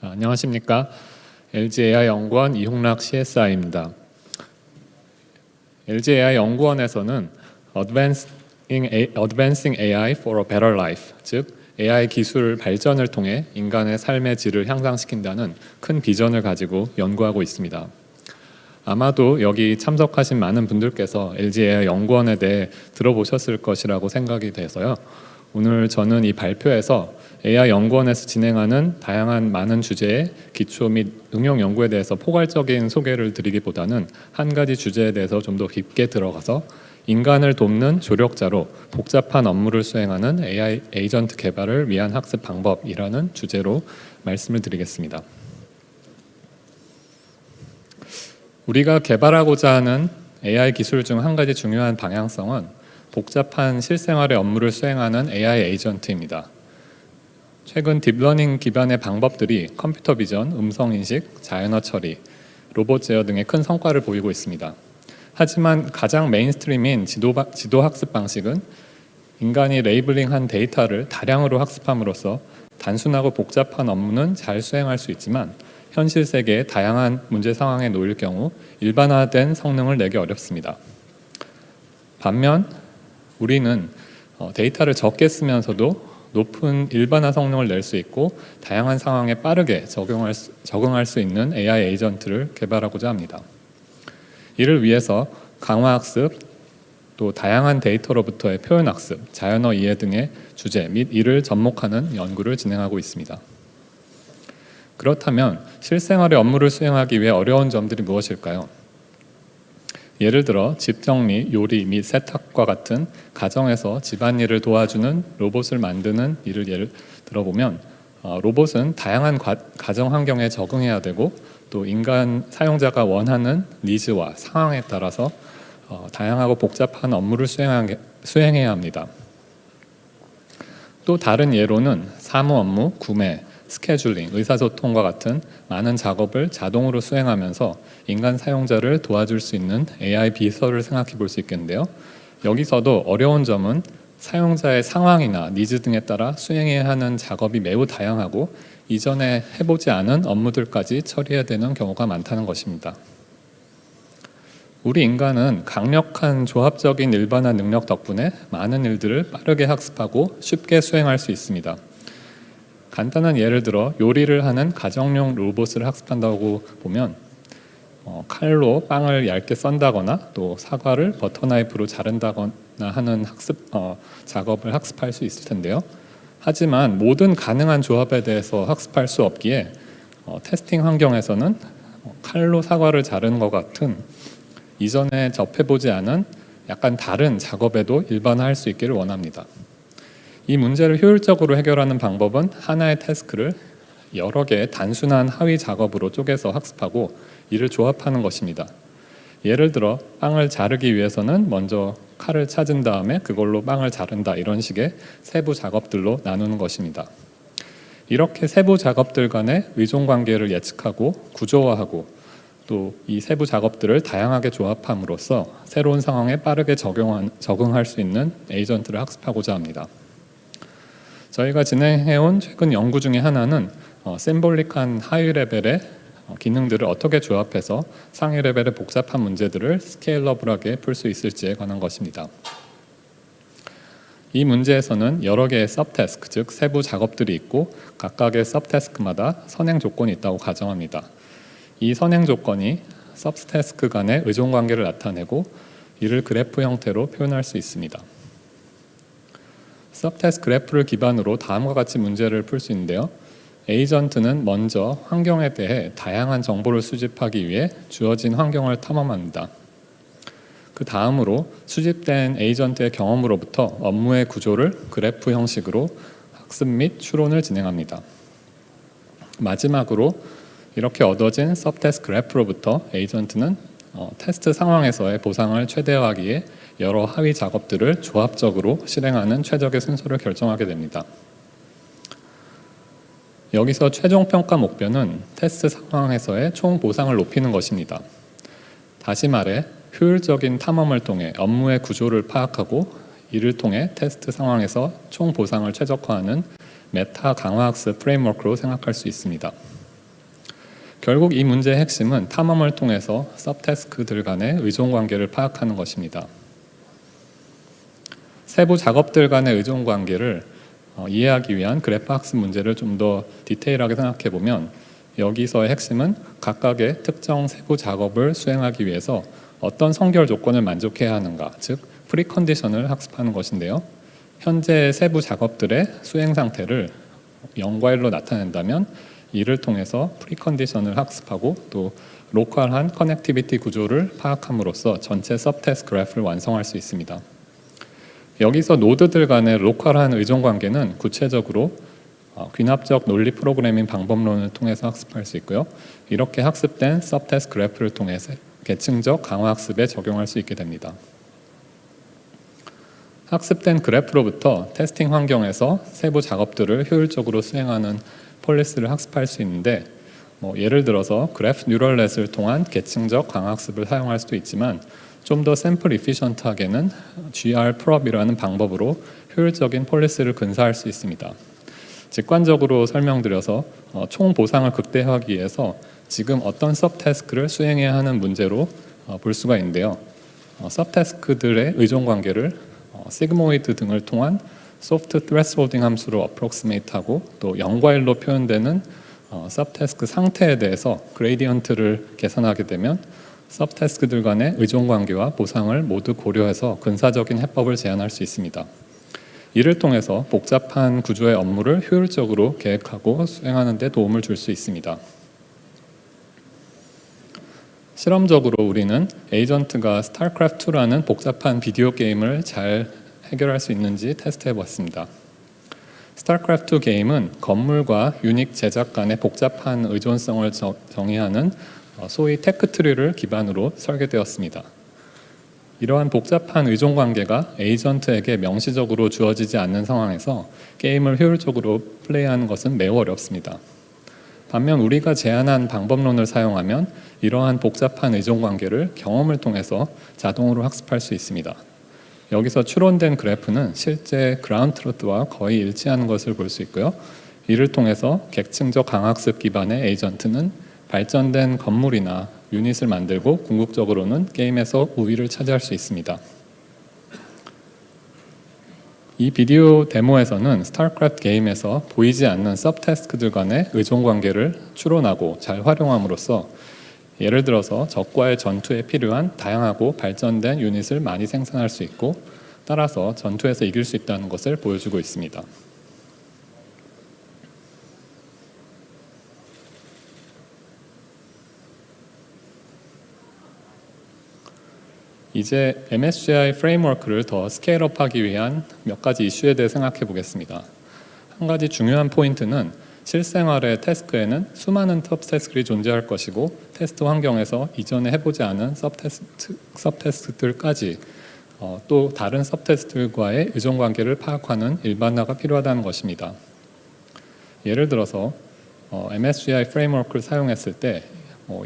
안녕하십니까. LGAI 연구원 이홍락 CSI입니다. LGAI 연구원에서는 Advancing AI for a Better Life, 즉 AI 기술 발전을 통해 인간의 삶의 질을 향상시킨다는 큰 비전을 가지고 연구하고 있습니다. 아마도 여기 참석하신 많은 분들께서 LGAI 연구원에 대해 들어보셨을 것이라고 생각이 돼서요. 오늘 저는 이 발표에서 AI 연구원에서 진행하는 다양한 많은 주제의 기초 및 응용 연구에 대해서 포괄적인 소개를 드리기보다는 한 가지 주제에 대해서 좀 더 깊게 들어가서 인간을 돕는 조력자로 복잡한 업무를 수행하는 AI 에이전트 개발을 위한 학습 방법이라는 주제로 말씀을 드리겠습니다. 우리가 개발하고자 하는 AI 기술 중 한 가지 중요한 방향성은 복잡한 실생활의 업무를 수행하는 AI 에이전트입니다. 최근 딥러닝 기반의 방법들이 컴퓨터 비전, 음성 인식, 자연어 처리, 로봇 제어 등의 큰 성과를 보이고 있습니다. 하지만 가장 메인스트림인 지도 학습 방식은 인간이 레이블링한 데이터를 다량으로 학습함으로써 단순하고 복잡한 업무는 잘 수행할 수 있지만 현실 세계의 다양한 문제 상황에 놓일 경우 일반화된 성능을 내기 어렵습니다. 반면 우리는 데이터를 적게 쓰면서도 높은 일반화 성능을 낼 수 있고 다양한 상황에 빠르게 적응할 수 있는 AI 에이전트를 개발하고자 합니다. 이를 위해서 강화학습, 또 다양한 데이터로부터의 표현학습, 자연어 이해 등의 주제 및 이를 접목하는 연구를 진행하고 있습니다. 그렇다면 실생활의 업무를 수행하기 위해 어려운 점들이 무엇일까요? 예를 들어 집 정리, 요리 및 세탁과 같은 가정에서 집안일을 도와주는 로봇을 만드는 일을 예를 들어보면 로봇은 다양한 가정 환경에 적응해야 되고 또 인간 사용자가 원하는 니즈와 상황에 따라서 다양하고 복잡한 업무를 수행해야 합니다. 또 다른 예로는 사무 업무, 구매, 스케줄링, 의사소통과 같은 많은 작업을 자동으로 수행하면서 인간 사용자를 도와줄 수 있는 AI 비서를 생각해 볼 수 있겠는데요. 여기서도 어려운 점은 사용자의 상황이나 니즈 등에 따라 수행해야 하는 작업이 매우 다양하고 이전에 해보지 않은 업무들까지 처리해야 되는 경우가 많다는 것입니다. 우리 인간은 강력한 조합적인 일반화 능력 덕분에 많은 일들을 빠르게 학습하고 쉽게 수행할 수 있습니다. 간단한 예를 들어 요리를 하는 가정용 로봇을 학습한다고 보면 칼로 빵을 얇게 썬다거나 또 사과를 버터 나이프로 자른다거나 하는 작업을 학습할 수 있을 텐데요. 하지만 모든 가능한 조합에 대해서 학습할 수 없기에 테스팅 환경에서는 칼로 사과를 자르는 것 같은 이전에 접해보지 않은 약간 다른 작업에도 일반화할 수 있기를 원합니다. 이 문제를 효율적으로 해결하는 방법은 하나의 태스크를 여러 개의 단순한 하위 작업으로 쪼개서 학습하고 이를 조합하는 것입니다. 예를 들어 빵을 자르기 위해서는 먼저 칼을 찾은 다음에 그걸로 빵을 자른다 이런 식의 세부 작업들로 나누는 것입니다. 이렇게 세부 작업들 간의 의존관계를 예측하고 구조화하고 또 이 세부 작업들을 다양하게 조합함으로써 새로운 상황에 빠르게 적응할 수 있는 에이전트를 학습하고자 합니다. 저희가 진행해온 최근 연구 중에 하나는 심볼릭한 하위 레벨의 기능들을 어떻게 조합해서 상위 레벨의 복잡한 문제들을 스케일러블하게 풀 수 있을지에 관한 것입니다. 이 문제에서는 여러 개의 서브태스크, 즉 세부 작업들이 있고 각각의 서브태스크마다 선행 조건이 있다고 가정합니다. 이 선행 조건이 서브태스크 간의 의존관계를 나타내고 이를 그래프 형태로 표현할 수 있습니다. 서브태스크 그래프를 기반으로 다음과 같이 문제를 풀 수 있는데요. 에이전트는 먼저 환경에 대해 다양한 정보를 수집하기 위해 주어진 환경을 탐험합니다. 그 다음으로 수집된 에이전트의 경험으로부터 업무의 구조를 그래프 형식으로 학습 및 추론을 진행합니다. 마지막으로 이렇게 얻어진 서브태스크 그래프로부터 에이전트는 테스트 상황에서의 보상을 최대화하기 위해 여러 하위 작업들을 조합적으로 실행하는 최적의 순서를 결정하게 됩니다. 여기서 최종 평가 목표는 테스트 상황에서의 총 보상을 높이는 것입니다. 다시 말해 효율적인 탐험을 통해 업무의 구조를 파악하고 이를 통해 테스트 상황에서 총 보상을 최적화하는 메타 강화학습 프레임워크로 생각할 수 있습니다. 결국 이 문제의 핵심은 탐험을 통해서 서브태스크들 간의 의존관계를 파악하는 것입니다. 세부 작업들 간의 의존관계를 이해하기 위한 그래프 학습 문제를 좀 더 디테일하게 생각해 보면, 여기서의 핵심은 각각의 특정 세부 작업을 수행하기 위해서 어떤 선결 조건을 만족해야 하는가, 즉 프리컨디션을 학습하는 것인데요. 현재 세부 작업들의 수행 상태를 0과 1로 나타낸다면 이를 통해서 프리컨디션을 학습하고 또 로컬한 커넥티비티 구조를 파악함으로써 전체 서브태스크 그래프를 완성할 수 있습니다. 여기서 노드들 간의 로컬한 의존관계는 구체적으로 귀납적 논리 프로그래밍 방법론을 통해서 학습할 수 있고요. 이렇게 학습된 서브태스크 그래프를 통해서 계층적 강화 학습에 적용할 수 있게 됩니다. 학습된 그래프로부터 테스팅 환경에서 세부 작업들을 효율적으로 수행하는 폴리스를 학습할 수 있는데, 예를 들어서 그래프 뉴럴넷을 통한 계층적 강화 학습을 사용할 수도 있지만, 좀 더 샘플 이피션트하게는 GR-PROB이라는 방법으로 효율적인 폴리스를 근사할 수 있습니다. 직관적으로 설명드려서 총 보상을 극대화하기 위해서 지금 어떤 서브태스크를 수행해야 하는 문제로 볼 수가 있는데요. 서브태스크들의 의존관계를 시그모이드 등을 통한 소프트 트레스홀딩 함수로 어프록시메이트하고 또 0과 1로 표현되는 서브태스크 상태에 대해서 그레이디언트를 계산하게 되면 서브태스크들 간의 의존관계와 보상을 모두 고려해서 근사적인 해법을 제안할 수 있습니다. 이를 통해서 복잡한 구조의 업무를 효율적으로 계획하고 수행하는 데 도움을 줄 수 있습니다. 실험적으로 우리는 에이전트가 스타크래프트2라는 복잡한 비디오 게임을 잘 해결할 수 있는지 테스트해 보았습니다. 스타크래프트2 게임은 건물과 유닉 제작 간의 복잡한 의존성을 정의하는 소위 테크트리를 기반으로 설계되었습니다. 이러한 복잡한 의존관계가 에이전트에게 명시적으로 주어지지 않는 상황에서 게임을 효율적으로 플레이하는 것은 매우 어렵습니다. 반면 우리가 제안한 방법론을 사용하면 이러한 복잡한 의존관계를 경험을 통해서 자동으로 학습할 수 있습니다. 여기서 추론된 그래프는 실제 그라운드 트루트와 거의 일치하는 것을 볼 수 있고요. 이를 통해서 객층적 강학습 기반의 에이전트는 발전된 건물이나 유닛을 만들고 궁극적으로는 게임에서 우위를 차지할 수 있습니다. 이 비디오 데모에서는 스타크래프트 게임에서 보이지 않는 서브태스크들 간의 의존관계를 추론하고 잘 활용함으로써 예를 들어서 적과의 전투에 필요한 다양하고 발전된 유닛을 많이 생산할 수 있고, 따라서 전투에서 이길 수 있다는 것을 보여주고 있습니다. 이제 MSGI 프레임워크를 더 스케일업하기 위한 몇 가지 이슈에 대해 생각해 보겠습니다. 한 가지 중요한 포인트는 실생활의 태스크에는 수많은 서브태스크들이 존재할 것이고, 테스트 환경에서 이전에 해보지 않은 서브태스크들까지 또 다른 서브태스크들과의 의존관계를 파악하는 일반화가 필요하다는 것입니다. 예를 들어서 MSGI 프레임워크를 사용했을 때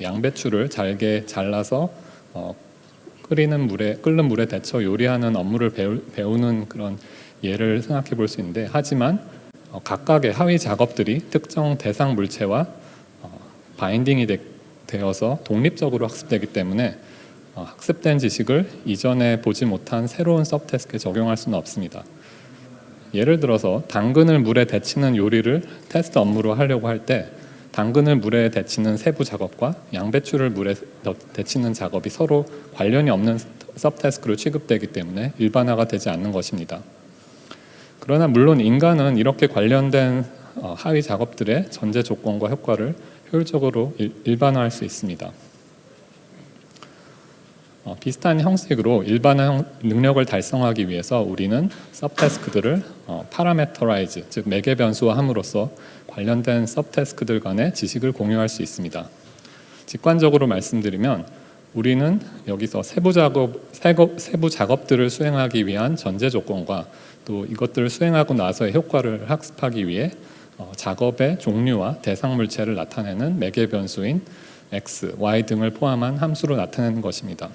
양배추를 잘게 잘라서 끓는 물에 데쳐 요리하는 업무를 배우는 그런 예를 생각해 볼 수 있는데, 하지만 각각의 하위 작업들이 특정 대상 물체와 바인딩이 되어서 독립적으로 학습되기 때문에 학습된 지식을 이전에 보지 못한 새로운 서브태스크에 적용할 수는 없습니다. 예를 들어서 당근을 물에 데치는 요리를 테스트 업무로 하려고 할 때 당근을 물에 데치는 세부 작업과 양배추를 물에 데치는 작업이 서로 관련이 없는 서브태스크로 취급되기 때문에 일반화가 되지 않는 것입니다. 그러나 물론 인간은 이렇게 관련된 하위 작업들의 전제 조건과 효과를 효율적으로 일반화할 수 있습니다. 비슷한 형식으로 일반화 능력을 달성하기 위해서 우리는 서브태스크들을 파라메터라이즈, 즉 매개 변수화함으로써 관련된 서브태스크들 간의 지식을 공유할 수 있습니다. 직관적으로 말씀드리면 우리는 여기서 세부 작업들을 수행하기 위한 전제 조건과 또 이것들을 수행하고 나서의 효과를 학습하기 위해 작업의 종류와 대상 물체를 나타내는 매개 변수인 x, y 등을 포함한 함수로 나타내는 것입니다.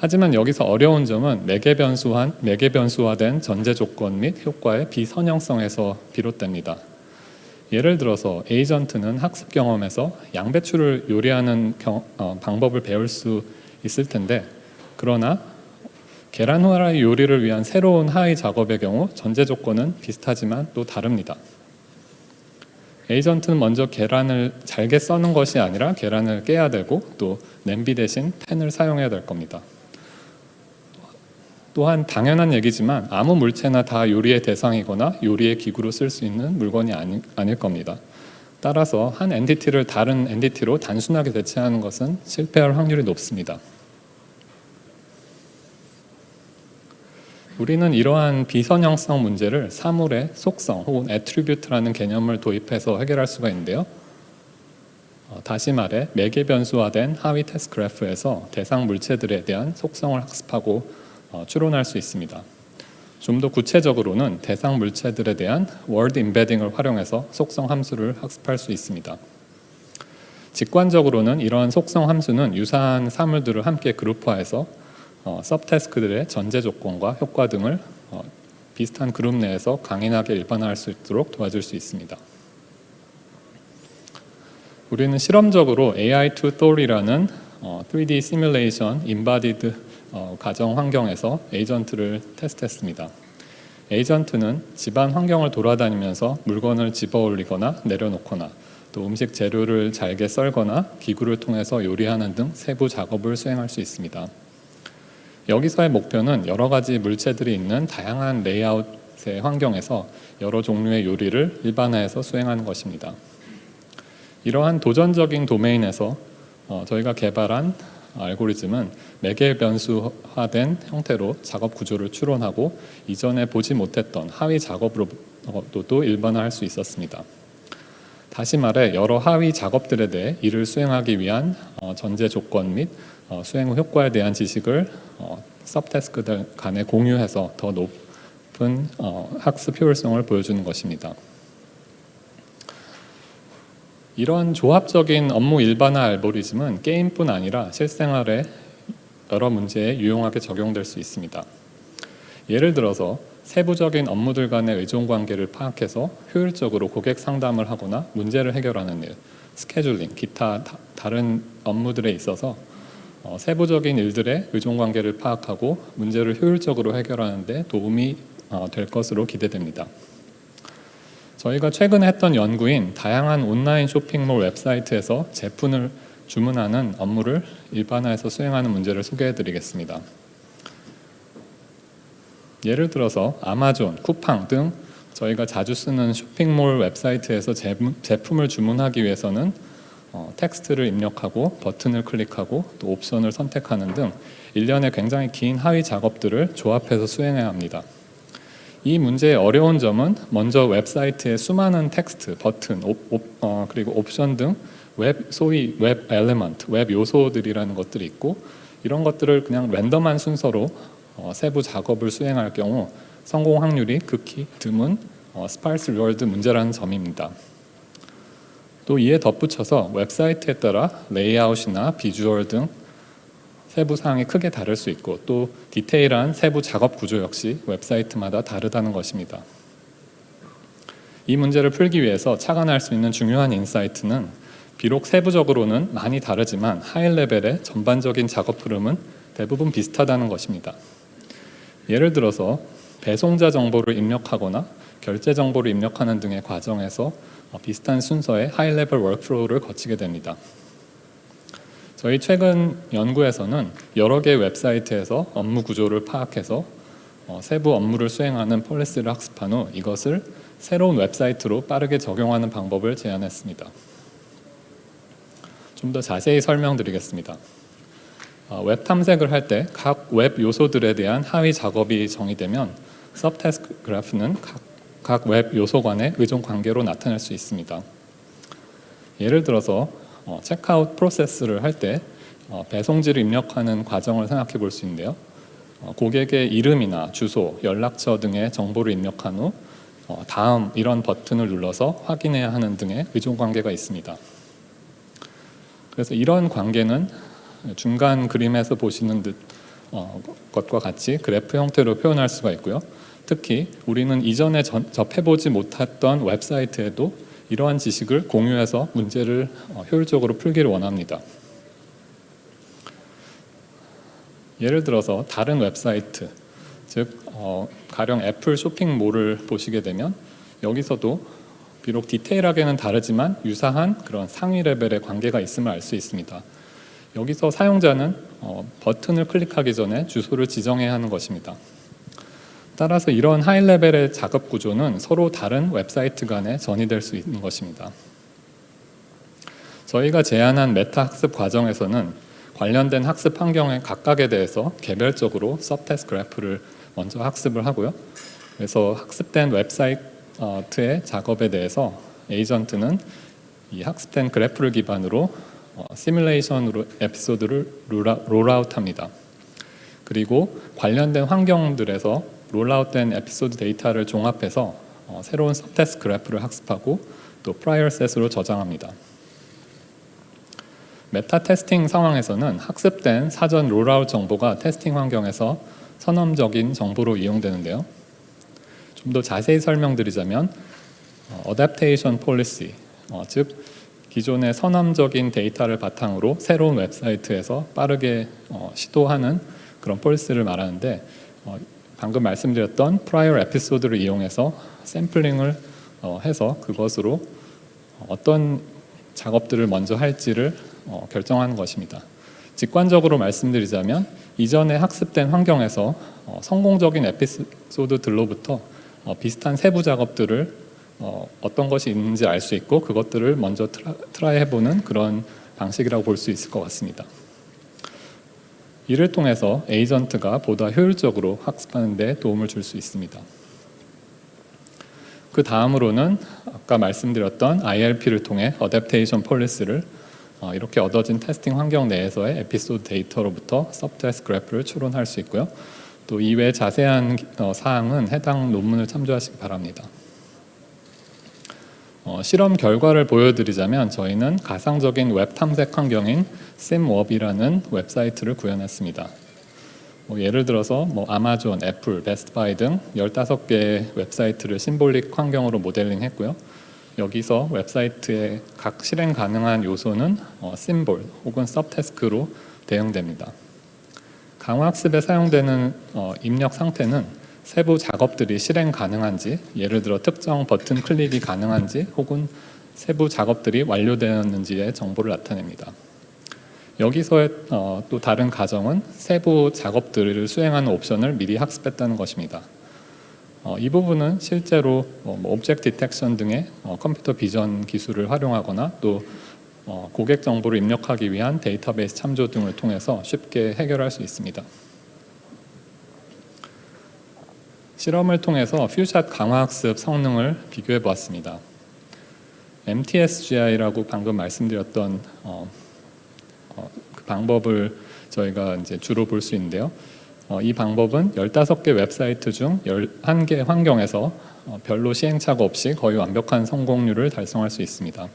하지만 여기서 어려운 점은 매개 변수화된 전제 조건 및 효과의 비선형성에서 비롯됩니다. 예를 들어서 에이전트는 학습 경험에서 양배추를 요리하는 방법을 배울 수 있을 텐데, 그러나 계란 후라이 요리를 위한 새로운 하위 작업의 경우 전제 조건은 비슷하지만 또 다릅니다. 에이전트는 먼저 계란을 잘게 써는 것이 아니라 계란을 깨야 되고, 또 냄비 대신 팬을 사용해야 될 겁니다. 또한 당연한 얘기지만 아무 물체나 다 요리의 대상이거나 요리의 기구로 쓸 수 있는 물건이 아닐 겁니다. 따라서 한 엔티티를 다른 엔티티로 단순하게 대체하는 것은 실패할 확률이 높습니다. 우리는 이러한 비선형성 문제를 사물의 속성 혹은 애트리뷰트라는 개념을 도입해서 해결할 수가 있는데요. 다시 말해 매개 변수화된 하위 테스트 그래프에서 대상 물체들에 대한 속성을 학습하고 추론할 수 있습니다. 좀 더 구체적으로는 대상 물체들에 대한 월드 임베딩을 활용해서 속성 함수를 학습할 수 있습니다. 직관적으로는 이러한 속성 함수는 유사한 사물들을 함께 그룹화해서 서브태스크들의 전제 조건과 효과 등을 비슷한 그룹 내에서 강인하게 일반화할 수 있도록 도와줄 수 있습니다. 우리는 실험적으로 AI2Thor이라는 3D 시뮬레이션 인바디드 가정 환경에서 에이전트를 테스트했습니다. 에이전트는 집안 환경을 돌아다니면서 물건을 집어 올리거나 내려놓거나, 또 음식 재료를 잘게 썰거나 기구를 통해서 요리하는 등 세부 작업을 수행할 수 있습니다. 여기서의 목표는 여러 가지 물체들이 있는 다양한 레이아웃의 환경에서 여러 종류의 요리를 일반화해서 수행하는 것입니다. 이러한 도전적인 도메인에서 저희가 개발한 알고리즘은 매개 변수화된 형태로 작업 구조를 추론하고 이전에 보지 못했던 하위 작업으로도 일반화할 수 있었습니다. 다시 말해 여러 하위 작업들에 대해 이를 수행하기 위한 전제 조건 및 수행 후 효과에 대한 지식을 서브태스크들 간에 공유해서 더 높은 학습 효율성을 보여주는 것입니다. 이런 조합적인 업무 일반화 알고리즘은 게임뿐 아니라 실생활에 여러 문제에 유용하게 적용될 수 있습니다. 예를 들어서 세부적인 업무들 간의 의존관계를 파악해서 효율적으로 고객 상담을 하거나 문제를 해결하는 일, 스케줄링, 기타 다른 업무들에 있어서 세부적인 일들의 의존관계를 파악하고 문제를 효율적으로 해결하는 데 도움이 될 것으로 기대됩니다. 저희가 최근에 했던 연구인 다양한 온라인 쇼핑몰 웹사이트에서 제품을 주문하는 업무를 일반화해서 수행하는 문제를 소개해 드리겠습니다. 예를 들어서 아마존, 쿠팡 등 저희가 자주 쓰는 쇼핑몰 웹사이트에서 제품을 주문하기 위해서는 텍스트를 입력하고 버튼을 클릭하고 또 옵션을 선택하는 등 일련의 굉장히 긴 하위 작업들을 조합해서 수행해야 합니다. 이 문제의 어려운 점은 먼저 웹사이트에 수많은 텍스트, 버튼, 그리고 옵션 등 소위 웹 엘리먼트, 웹 요소들이라는 것들이 있고, 이런 것들을 그냥 랜덤한 순서로 세부 작업을 수행할 경우 성공 확률이 극히 드문 스파이스 리월드 문제라는 점입니다. 또 이에 덧붙여서 웹사이트에 따라 레이아웃이나 비주얼 등 세부 사항이 크게 다를 수 있고, 또 디테일한 세부 작업 구조 역시 웹사이트마다 다르다는 것입니다. 이 문제를 풀기 위해서 착안할 수 있는 중요한 인사이트는 비록 세부적으로는 많이 다르지만 하이 레벨의 전반적인 작업 흐름은 대부분 비슷하다는 것입니다. 예를 들어서 배송자 정보를 입력하거나 결제 정보를 입력하는 등의 과정에서 비슷한 순서의 하이 레벨 워크플로우를 거치게 됩니다. 저희 최근 연구에서는 여러 개의 웹사이트에서 업무 구조를 파악해서 세부 업무를 수행하는 폴리시를 학습한 후 이것을 새로운 웹사이트로 빠르게 적용하는 방법을 제안했습니다. 좀 더 자세히 설명드리겠습니다. 웹 탐색을 할 때 각 웹 요소들에 대한 하위 작업이 정의되면 서브태스크 그래프는 각 웹 요소 간의 의존 관계로 나타낼 수 있습니다. 예를 들어서 체크아웃 프로세스를 할 때 배송지를 입력하는 과정을 생각해 볼 수 있는데요. 고객의 이름이나 주소, 연락처 등의 정보를 입력한 후 다음 이런 버튼을 눌러서 확인해야 하는 등의 의존 관계가 있습니다. 그래서 이런 관계는 중간 그림에서 보시는 것과 같이 그래프 형태로 표현할 수가 있고요. 특히 우리는 이전에 접해보지 못했던 웹사이트에도 이러한 지식을 공유해서 문제를 효율적으로 풀기를 원합니다. 예를 들어서 다른 웹사이트, 즉 가령 애플 쇼핑몰을 보시게 되면 여기서도 비록 디테일하게는 다르지만 유사한 그런 상위 레벨의 관계가 있음을 알 수 있습니다. 여기서 사용자는 버튼을 클릭하기 전에 주소를 지정해야 하는 것입니다. 따라서 이런 하이 레벨의 작업 구조는 서로 다른 웹사이트 간에 전이될 수 있는 것입니다. 저희가 제안한 메타 학습 과정에서는 관련된 학습 환경의 각각에 대해서 개별적으로 서브테스트 그래프를 먼저 학습을 하고요. 그래서 학습된 웹사이트의 작업에 대해서 에이전트는 이 학습된 그래프를 기반으로 시뮬레이션으로 에피소드를 롤아웃합니다. 그리고 관련된 환경들에서 롤아웃된 에피소드 데이터를 종합해서 새로운 서브테스트 그래프를 학습하고 또 프라이어 셋으로 저장합니다. 메타 테스팅 상황에서는 학습된 사전 롤아웃 정보가 테스팅 환경에서 선언적인 정보로 이용되는데요. 좀 더 자세히 설명드리자면 어댑테이션 폴리시, 즉 기존의 선언적인 데이터를 바탕으로 새로운 웹사이트에서 빠르게 시도하는 그런 폴리시를 말하는데 방금 말씀드렸던 프라이어 에피소드를 이용해서 샘플링을 해서 그것으로 어떤 작업들을 먼저 할지를 결정하는 것입니다. 직관적으로 말씀드리자면 이전에 학습된 환경에서 성공적인 에피소드들로부터 비슷한 세부 작업들을 어떤 것이 있는지 알 수 있고 그것들을 먼저 트라이 해보는 그런 방식이라고 볼 수 있을 것 같습니다. 이를 통해서 에이전트가 보다 효율적으로 학습하는 데 도움을 줄 수 있습니다. 그 다음으로는 아까 말씀드렸던 ILP를 통해 어댑테이션 폴리시를 이렇게 얻어진 테스팅 환경 내에서의 에피소드 데이터로부터 서브테스트 그래프를 추론할 수 있고요. 또 이외 자세한 사항은 해당 논문을 참조하시기 바랍니다. 실험 결과를 보여드리자면 저희는 가상적인 웹 탐색 환경인 심워비라는 웹사이트를 구현했습니다. 예를 들어서 아마존, 애플, 베스트바이 등 15개의 웹사이트를 심볼릭 환경으로 모델링했고요. 여기서 웹사이트의 각 실행 가능한 요소는 심볼 혹은 서브태스크로 대응됩니다. 강화학습에 사용되는 입력 상태는 세부 작업들이 실행 가능한지, 예를 들어 특정 버튼 클릭이 가능한지 혹은 세부 작업들이 완료되었는지의 정보를 나타냅니다. 여기서의 또 다른 가정은 세부 작업들을 수행하는 옵션을 미리 학습했다는 것입니다. 이 부분은 실제로 오브젝트 디텍션 등의 컴퓨터 비전 기술을 활용하거나 또 고객 정보를 입력하기 위한 데이터베이스 참조 등을 통해서 쉽게 해결할 수 있습니다. 실험을 통해서 퓨샷 강화학습 성능을 비교해 보았습니다. MTSGI라고 방금 말씀드렸던 그 방법을 저희가 이제 주로 볼 수 있는데요. 이 방법은 15개 웹사이트 중 11개 환경에서 별로 시행착오 없이 거의 완벽한 성공률을 달성할 수 있습니다.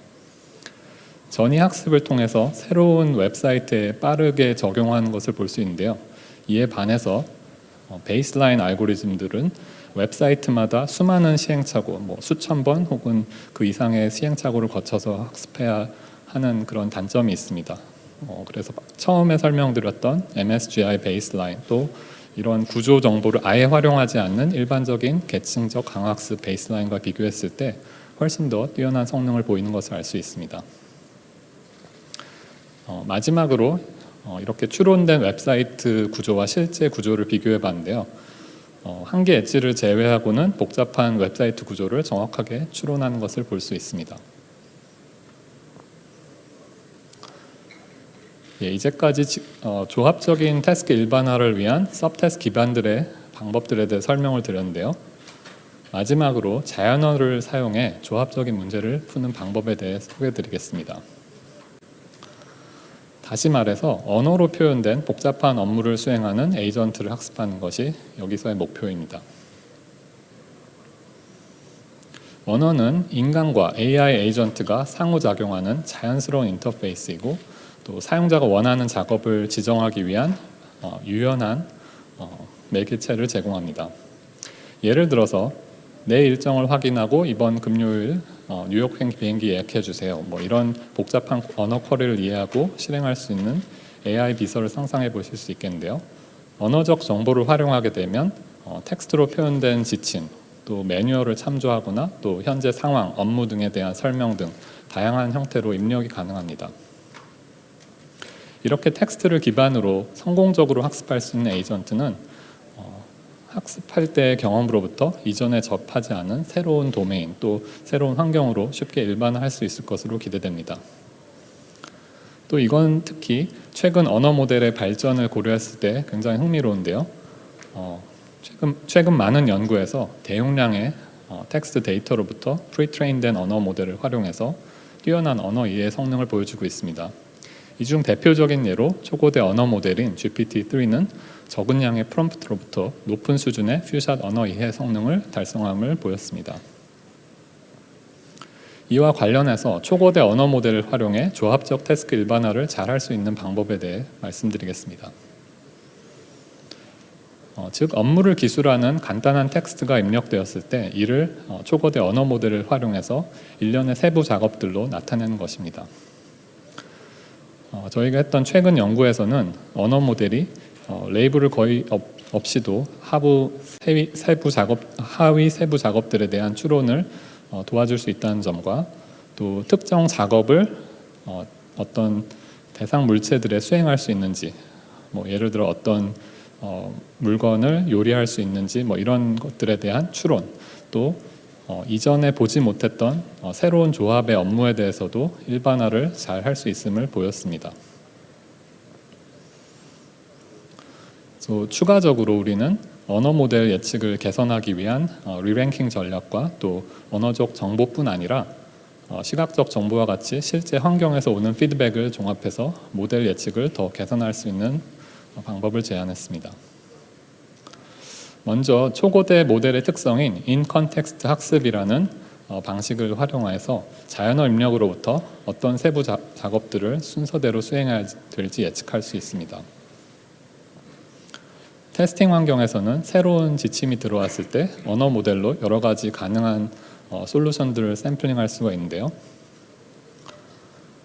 전이 학습을 통해서 새로운 웹사이트에 빠르게 적용하는 것을 볼 수 있는데요. 이에 반해서 베이스라인 알고리즘들은 웹사이트마다 수많은 시행착오, 수천 번 혹은 그 이상의 시행착오를 거쳐서 학습해야 하는 그런 단점이 있습니다. 그래서 처음에 설명드렸던 MSGI 베이스라인 또 이런 구조 정보를 아예 활용하지 않는 일반적인 계층적 강학습 베이스라인과 비교했을 때 훨씬 더 뛰어난 성능을 보이는 것을 알 수 있습니다. 마지막으로 이렇게 추론된 웹사이트 구조와 실제 구조를 비교해 봤는데요. 한계 엣지를 제외하고는 복잡한 웹사이트 구조를 정확하게 추론하는 것을 볼 수 있습니다. 이제까지 조합적인 태스크 일반화를 위한 서브태스크 기반들의 방법들에 대해 설명을 드렸는데요. 마지막으로 자연어를 사용해 조합적인 문제를 푸는 방법에 대해 소개해드리겠습니다. 다시 말해서 언어로 표현된 복잡한 업무를 수행하는 에이전트를 학습하는 것이 여기서의 목표입니다. 언어는 인간과 AI 에이전트가 상호작용하는 자연스러운 인터페이스이고 또 사용자가 원하는 작업을 지정하기 위한 유연한 매개체를 제공합니다. 예를 들어서 내 일정을 확인하고 이번 금요일 뉴욕 비행기 예약해 주세요. 뭐 이런 복잡한 언어 쿼리를 이해하고 실행할 수 있는 AI 비서를 상상해 보실 수 있겠는데요. 언어적 정보를 활용하게 되면 텍스트로 표현된 지침, 또 매뉴얼을 참조하거나 또 현재 상황, 업무 등에 대한 설명 등 다양한 형태로 입력이 가능합니다. 이렇게 텍스트를 기반으로 성공적으로 학습할 수 있는 에이전트는 학습할 때의 경험으로부터 이전에 접하지 않은 새로운 도메인 또 새로운 환경으로 쉽게 일반화할 수 있을 것으로 기대됩니다. 또 이건 특히 최근 언어 모델의 발전을 고려했을 때 굉장히 흥미로운데요. 최근 많은 연구에서 대용량의 텍스트 데이터로부터 프리트레인된 언어 모델을 활용해서 뛰어난 언어 이해 성능을 보여주고 있습니다. 이 중 대표적인 예로 초고대 언어 모델인 GPT-3는 적은 양의 프롬프트로부터 높은 수준의 퓨샷 언어 이해 성능을 달성함을 보였습니다. 이와 관련해서 초고대 언어 모델을 활용해 조합적 태스크 일반화를 잘 할 수 있는 방법에 대해 말씀드리겠습니다. 즉 업무를 기술하는 간단한 텍스트가 입력되었을 때 이를 초고대 언어 모델을 활용해서 일련의 세부 작업들로 나타내는 것입니다. 저희가 했던 최근 연구에서는 언어 모델이 레이블을 거의 없이도 하위 세부 작업들에 대한 추론을 도와줄 수 있다는 점과 또 특정 작업을 어떤 대상 물체들에 수행할 수 있는지, 뭐 예를 들어 어떤 물건을 요리할 수 있는지 뭐 이런 것들에 대한 추론, 또 이전에 보지 못했던 새로운 조합의 업무에 대해서도 일반화를 잘 할 수 있음을 보였습니다. 추가적으로 우리는 언어 모델 예측을 개선하기 위한 리랭킹 전략과 또 언어적 정보뿐 아니라 시각적 정보와 같이 실제 환경에서 오는 피드백을 종합해서 모델 예측을 더 개선할 수 있는 방법을 제안했습니다. 먼저 초고대 모델의 특성인 인컨텍스트 학습이라는 방식을 활용해서 자연어 입력으로부터 어떤 세부 작업들을 순서대로 수행해야 될지 예측할 수 있습니다. 테스팅 환경에서는 새로운 지침이 들어왔을 때 언어 모델로 여러 가지 가능한 솔루션들을 샘플링할 수가 있는데요.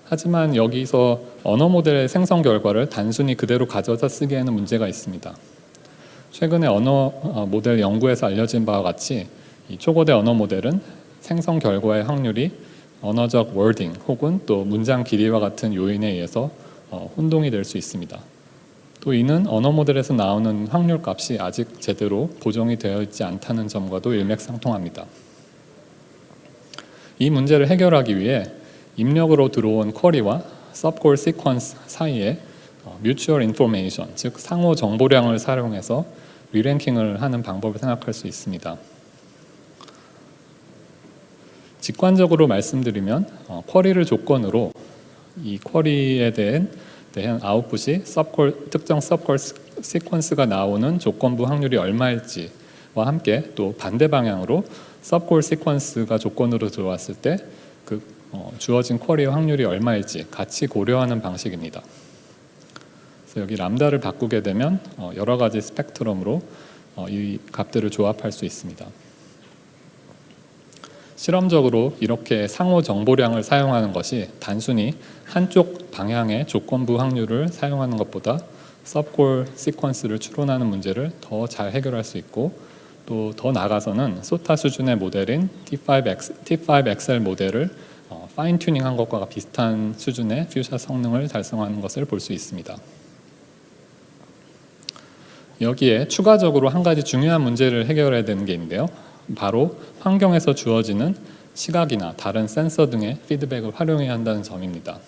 하지만 여기서 언어 모델의 생성 결과를 단순히 그대로 가져다 쓰기에는 문제가 있습니다. 최근에 언어 모델 연구에서 알려진 바와 같이 이 초고대 언어 모델은 생성 결과의 확률이 언어적 워딩 혹은 또 문장 길이와 같은 요인에 의해서 혼동이 될 수 있습니다. 또 이는 언어 모델에서 나오는 확률 값이 아직 제대로 보정이 되어 있지 않다는 점과도 일맥상통합니다. 이 문제를 해결하기 위해 입력으로 들어온 쿼리와 서브콜 시퀀스 사이에 뮤추얼 인포메이션, 즉 상호 정보량을 사용해서 리랭킹을 하는 방법을 생각할 수 있습니다. 직관적으로 말씀드리면 쿼리를 조건으로 이 쿼리에 대한 아웃풋이 특정 서브콜 시퀀스가 나오는 조건부 확률이 얼마일지와 함께 또 반대 방향으로 서브콜 시퀀스가 조건으로 들어왔을 때 그 주어진 쿼리의 확률이 얼마일지 같이 고려하는 방식입니다. 그래서 여기 람다를 바꾸게 되면 여러 가지 스펙트럼으로 이 값들을 조합할 수 있습니다. 실험적으로 이렇게 상호 정보량을 사용하는 것이 단순히 한쪽 방향의 조건부 확률을 사용하는 것보다 서브콜 시퀀스를 추론하는 문제를 더 잘 해결할 수 있고 또 더 나아가서는 소타 수준의 모델인 T5XL 모델을 파인 튜닝한 것과 비슷한 수준의 퓨샷 성능을 달성하는 것을 볼 수 있습니다. 여기에 추가적으로 한 가지 중요한 문제를 해결해야 되는 게 있는데요. 바로 환경에서 주어지는 시각이나 다른 센서 등의 피드백을 활용해야 한다는 점입니다.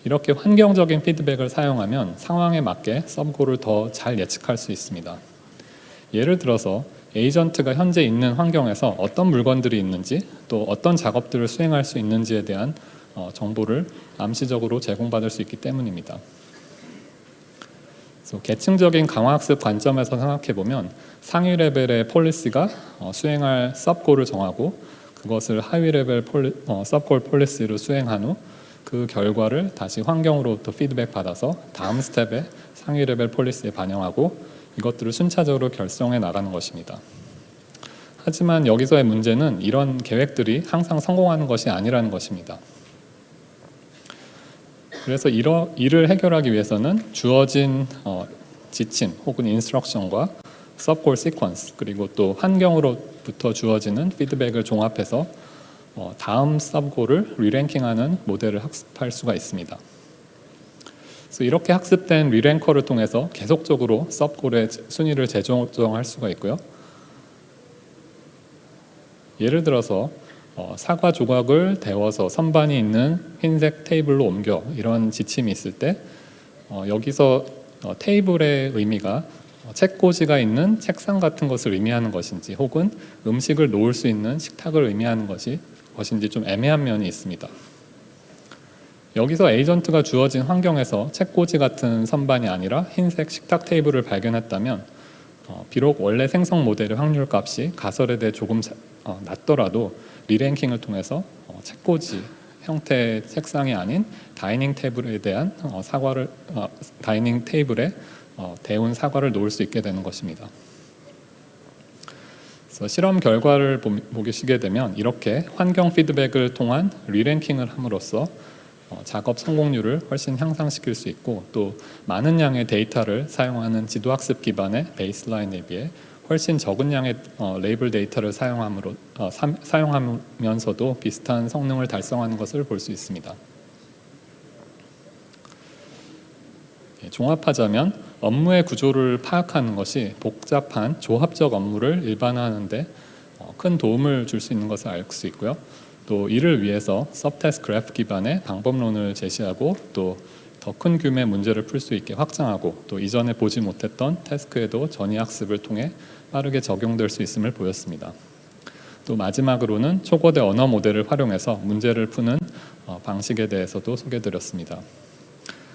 이렇게 환경적인 피드백을 사용하면 상황에 맞게 서브콜을 더 잘 예측할 수 있습니다. 예를 들어서 에이전트가 현재 있는 환경에서 어떤 물건들이 있는지 또 어떤 작업들을 수행할 수 있는지에 대한 정보를 암시적으로 제공받을 수 있기 때문입니다. 그래서 계층적인 강화학습 관점에서 생각해보면 상위 레벨의 폴리시가 수행할 서브콜을 정하고 그것을 하위 레벨 서브콜 폴리시로 수행한 후 그 결과를 다시 환경으로부터 피드백 받아서 다음 스텝에 상위 레벨 폴리시에 반영하고 이것들을 순차적으로 결성해 나가는 것입니다. 하지만 여기서의 문제는 이런 계획들이 항상 성공하는 것이 아니라는 것입니다. 그래서 이를 해결하기 위해서는 주어진 지침 혹은 인스트럭션과 서브골 시퀀스 그리고 또 환경으로부터 주어지는 피드백을 종합해서 다음 서브골을 리랭킹하는 모델을 학습할 수가 있습니다. 그래서 이렇게 학습된 리랭커를 통해서 계속적으로 서브골의 순위를 재조정할 수가 있고요. 예를 들어서 사과 조각을 데워서 선반이 있는 흰색 테이블로 옮겨 이런 지침이 있을 때 여기서 테이블의 의미가 책꽂이가 있는 책상 같은 것을 의미하는 것인지 혹은 음식을 놓을 수 있는 식탁을 의미하는 것인지 좀 애매한 면이 있습니다. 여기서 에이전트가 주어진 환경에서 책꽂이 같은 선반이 아니라 흰색 식탁 테이블을 발견했다면 비록 원래 생성 모델의 확률 값이 가설에 대해 조금 낮더라도 리랭킹을 통해서 책꽂이 형태의 책상이 아닌 다이닝 테이블에 대한 다이닝 테이블에 데운 사과를 놓을 수 있게 되는 것입니다. 그래서 실험 결과를 보시게 되면 이렇게 환경 피드백을 통한 리랭킹을 함으로써 작업 성공률을 훨씬 향상시킬 수 있고 또 많은 양의 데이터를 사용하는 지도학습 기반의 베이스라인에 비해 훨씬 적은 양의 레이블 데이터를 사용하면서도 비슷한 성능을 달성하는 것을 볼 수 있습니다. 종합하자면 업무의 구조를 파악하는 것이 복잡한 조합적 업무를 일반화하는 데 큰 도움을 줄 수 있는 것을 알 수 있고요. 또 이를 위해서 서브태스크 그래프 기반의 방법론을 제시하고 또 더 큰 규모의 문제를 풀 수 있게 확장하고 또 이전에 보지 못했던 태스크에도 전이학습을 통해 빠르게 적용될 수 있음을 보였습니다. 또 마지막으로는 초거대 언어 모델을 활용해서 문제를 푸는 방식에 대해서도 소개드렸습니다.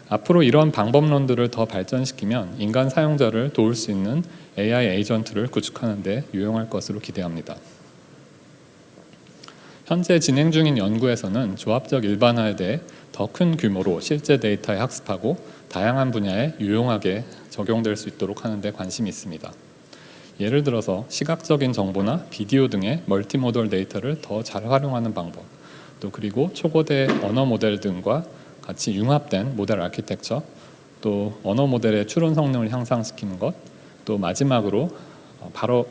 앞으로 이런 방법론들을 더 발전시키면 인간 사용자를 도울 수 있는 AI 에이전트를 구축하는 데 유용할 것으로 기대합니다. 현재 진행 중인 연구에서는 조합적 일반화에 대해 더 큰 규모로 실제 데이터에 학습하고 다양한 분야에 유용하게 적용될 수 있도록 하는 데 관심이 있습니다. 예를 들어서 시각적인 정보나 비디오 등의 멀티모덜 데이터를 더 잘 활용하는 방법, 또 그리고 초고대 언어 모델 등과 같이 융합된 모델 아키텍처, 또 언어 모델의 추론 성능을 향상시키는 것, 또 마지막으로 바로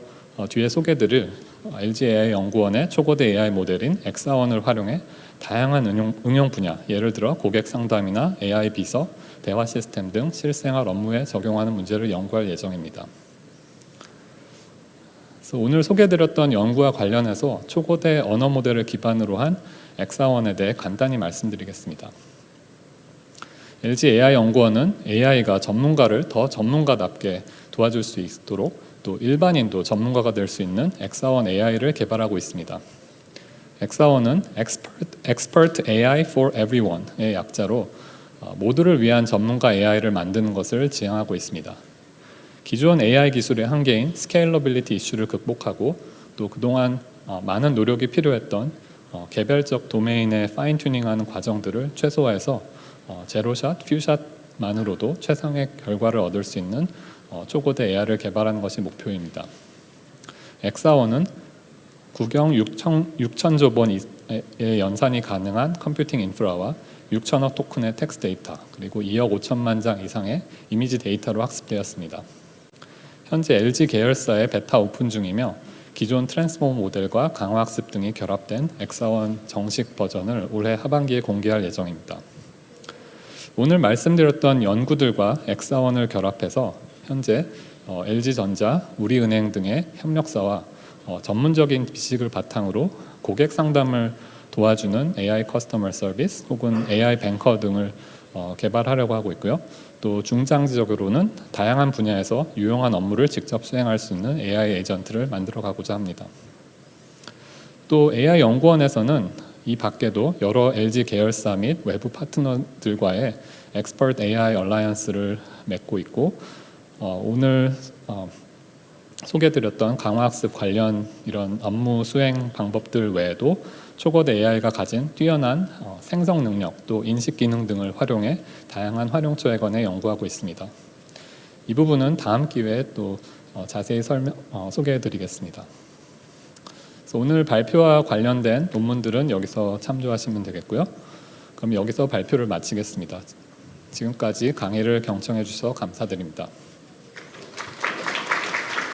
뒤에 소개드릴 LG AI 연구원의 초고대 AI 모델인 엑사원을 활용해 다양한 응용 분야, 예를 들어 고객 상담이나 AI 비서, 대화 시스템 등 실생활 업무에 적용하는 문제를 연구할 예정입니다. 그래서 오늘 소개드렸던 연구와 관련해서 초고대 언어 모델을 기반으로 한 엑사원에 대해 간단히 말씀드리겠습니다. LG AI 연구원은 AI가 전문가를 더 전문가답게 도와줄 수 있도록 또 일반인도 전문가가 될 수 있는 엑사원 AI를 개발하고 있습니다. 엑사원은 Expert AI for Everyone의 약자로 모두를 위한 전문가 AI를 만드는 것을 지향하고 있습니다. 기존 AI 기술의 한계인 스케일러빌리티 이슈를 극복하고 또 그동안 많은 노력이 필요했던 개별적 도메인의 파인 튜닝하는 과정들을 최소화해서 제로샷, 퓨샷만으로도 최상의 결과를 얻을 수 있는 초고대 AI를 개발하는 것이 목표입니다. 엑사원은 구경 6천조 번의 연산이 가능한 컴퓨팅 인프라와 6천억 토큰의 텍스트 데이터 그리고 2억 5천만 장 이상의 이미지 데이터로 학습되었습니다. 현재 LG 계열사의 베타 오픈 중이며 기존 트랜스포머 모델과 강화학습 등이 결합된 엑사원 정식 버전을 올해 하반기에 공개할 예정입니다. 오늘 말씀드렸던 연구들과 엑사원을 결합해서 현재 LG전자, 우리은행 등의 협력사와 전문적인 지식을 바탕으로 고객 상담을 도와주는 AI 커스터머 서비스 혹은 AI 뱅커 등을 개발하려고 하고 있고요. 또 중장기적으로는 다양한 분야에서 유용한 업무를 직접 수행할 수 있는 AI 에이전트를 만들어가고자 합니다. 또 AI 연구원에서는 이 밖에도 여러 LG 계열사 및 외부 파트너들과의 엑스퍼트 AI 얼라이언스를 맺고 있고 오늘 소개드렸던 강화학습 관련 이런 업무 수행 방법들 외에도 초거대 AI가 가진 뛰어난 생성 능력 또 인식 기능 등을 활용해 다양한 활용처에 관해 연구하고 있습니다. 이 부분은 다음 기회에 또 자세히 소개해 드리겠습니다. 그래서 오늘 발표와 관련된 논문들은 여기서 참조하시면 되겠고요. 그럼 여기서 발표를 마치겠습니다. 지금까지 강의를 경청해 주셔서 감사드립니다.